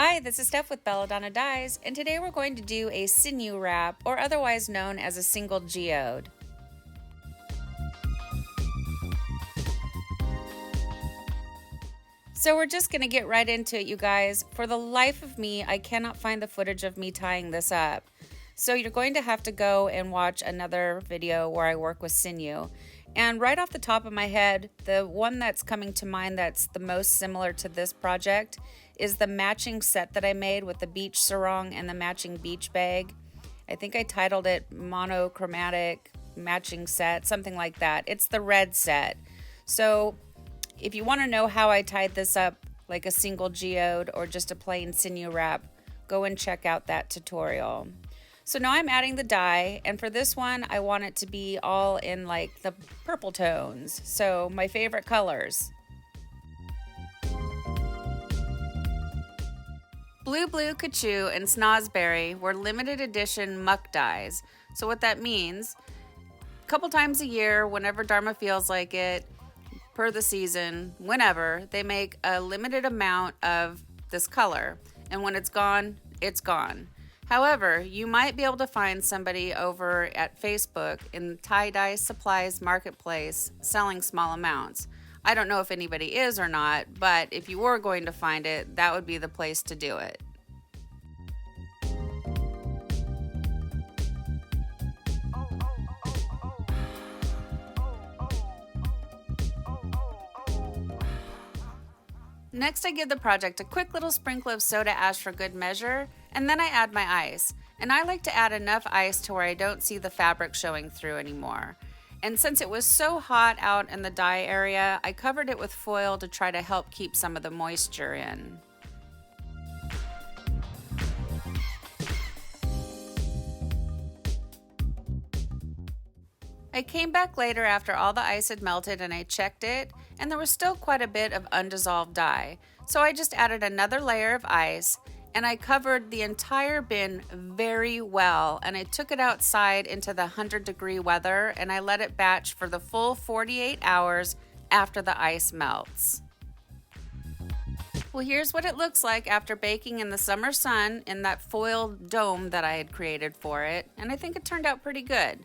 Hi, this is Steph with Belladonna Dyes, and today we're going to do a Sinew wrap, or otherwise known as a single geode. So we're just going to get right into it, you guys. For the life of me, I cannot find the footage of me tying this up. So you're going to have to go and watch another video where I work with Sinew. And right off the top of my head, the one that's coming to mind that's the most similar to this project is the matching set that I made with the beach sarong and the matching beach bag. I think I titled it Monochromatic Matching Set, something like that. It's the red set. So if you want to know how I tied this up like a single geode or just a plain sinew wrap, go and check out that tutorial. So now I'm adding the dye, and for this one I want it to be all in like the purple tones, so my favorite colors. Blue Kachoo and Snozzberry were limited edition muck dyes. So what that means, a couple times a year, whenever Dharma feels like it, per the season, whenever, they make a limited amount of this color, and when it's gone, it's gone. However, you might be able to find somebody over at Facebook in tie-dye supplies marketplace selling small amounts. I don't know if anybody is or not, but if you were going to find it, that would be the place to do it. Next, I give the project a quick little sprinkle of soda ash for good measure, and then I add my ice. And I like to add enough ice to where I don't see the fabric showing through anymore. And since it was so hot out in the dye area, I covered it with foil to try to help keep some of the moisture in. I came back later after all the ice had melted and I checked it, and there was still quite a bit of undissolved dye. So I just added another layer of ice, and I covered the entire bin very well, and I took it outside into the 100-degree weather, and I let it batch for the full 48 hours after the ice melts. Well, here's what it looks like after baking in the summer sun in that foil dome that I had created for it, and I think it turned out pretty good.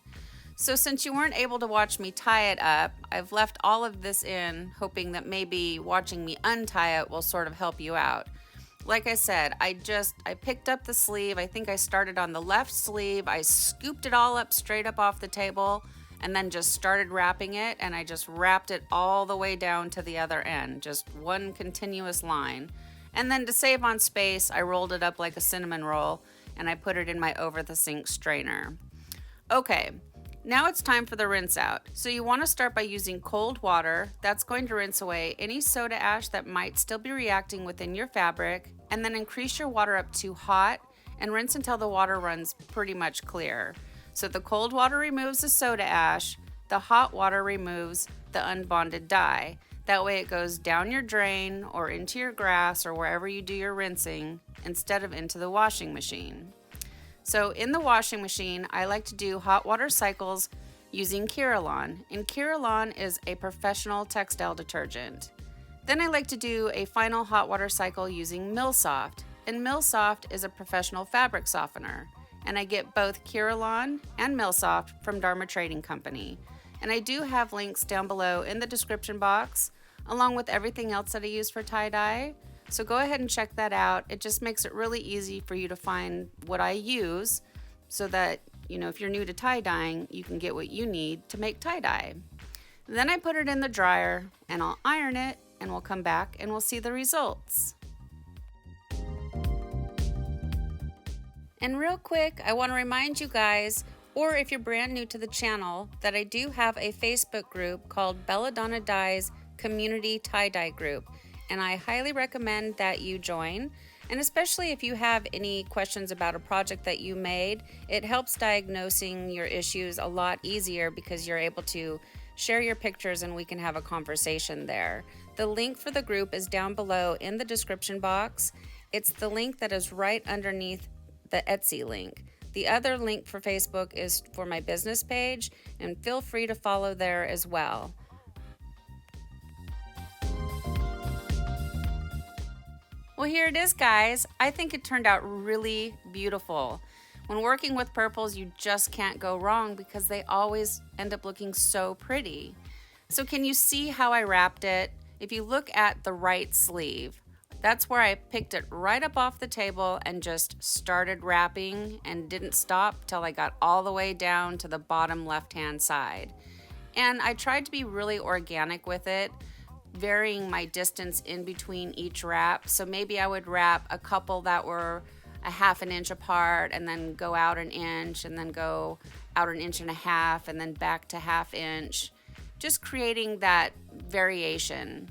So since you weren't able to watch me tie it up, I've left all of this in, hoping that maybe watching me untie it will sort of help you out. Like I said, I picked up the sleeve. I think I started on the left sleeve. I scooped it all up straight up off the table and then just started wrapping it, and I just wrapped it all the way down to the other end, just one continuous line. And then to save on space, I rolled it up like a cinnamon roll and I put it in my over the sink strainer. Okay. Now it's time for the rinse out. So you want to start by using cold water. That's going to rinse away any soda ash that might still be reacting within your fabric, and then increase your water up to hot and rinse until the water runs pretty much clear. So the cold water removes the soda ash, the hot water removes the unbonded dye. That way it goes down your drain or into your grass or wherever you do your rinsing instead of into the washing machine. So in the washing machine, I like to do hot water cycles using Kirillon, and Kirillon is a professional textile detergent. Then I like to do a final hot water cycle using Millsoft, and Millsoft is a professional fabric softener, and I get both Kirillon and Millsoft from Dharma Trading Company. And I do have links down below in the description box, along with everything else that I use for tie-dye. So go ahead and check that out. It just makes it really easy for you to find what I use so that, if you're new to tie-dyeing, you can get what you need to make tie-dye. Then I put it in the dryer and I'll iron it, and we'll come back and we'll see the results. And real quick, I want to remind you guys, or if you're brand new to the channel, that I do have a Facebook group called Belladonna Dyes Community Tie-Dye Group. And I highly recommend that you join. And especially if you have any questions about a project that you made, it helps diagnosing your issues a lot easier because you're able to share your pictures and we can have a conversation there. The link for the group is down below in the description box. It's the link that is right underneath the Etsy link. The other link for Facebook is for my business page, and feel free to follow there as well. Well, here it is, guys. I think it turned out really beautiful. When working with purples, you just can't go wrong because they always end up looking so pretty. So can you see how I wrapped it? If you look at the right sleeve, that's where I picked it right up off the table and just started wrapping and didn't stop till I got all the way down to the bottom left-hand side. And I tried to be really organic with it, varying my distance in between each wrap. So maybe I would wrap a couple that were a half an inch apart and then go out an inch and then go out an inch and a half and then back to half inch, just creating that variation.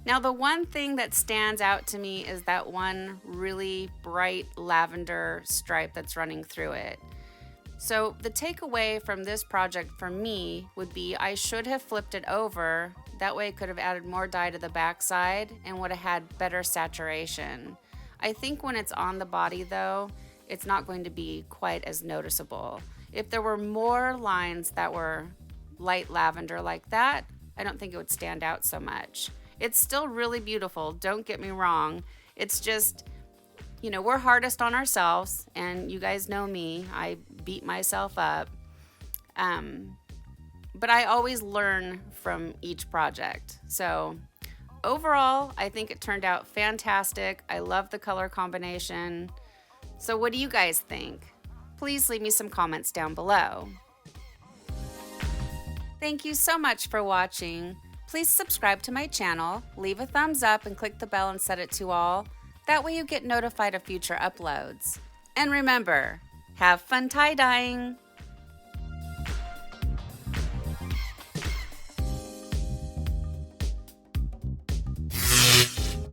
Now, the one thing that stands out to me is that one really bright lavender stripe that's running through it. So the takeaway from this project for me would be I should have flipped it over. That way I could have added more dye to the backside and would have had better saturation. I think when it's on the body though, it's not going to be quite as noticeable. If there were more lines that were light lavender like that, I don't think it would stand out so much. It's still really beautiful, don't get me wrong. It's just, we're hardest on ourselves, and you guys know me, I beat myself up. But I always learn from each project. So overall, I think it turned out fantastic. I love the color combination. So what do you guys think? Please leave me some comments down below. Thank you so much for watching. Please subscribe to my channel, leave a thumbs up, and click the bell and set it to all. That way you get notified of future uploads. And remember, have fun tie-dyeing!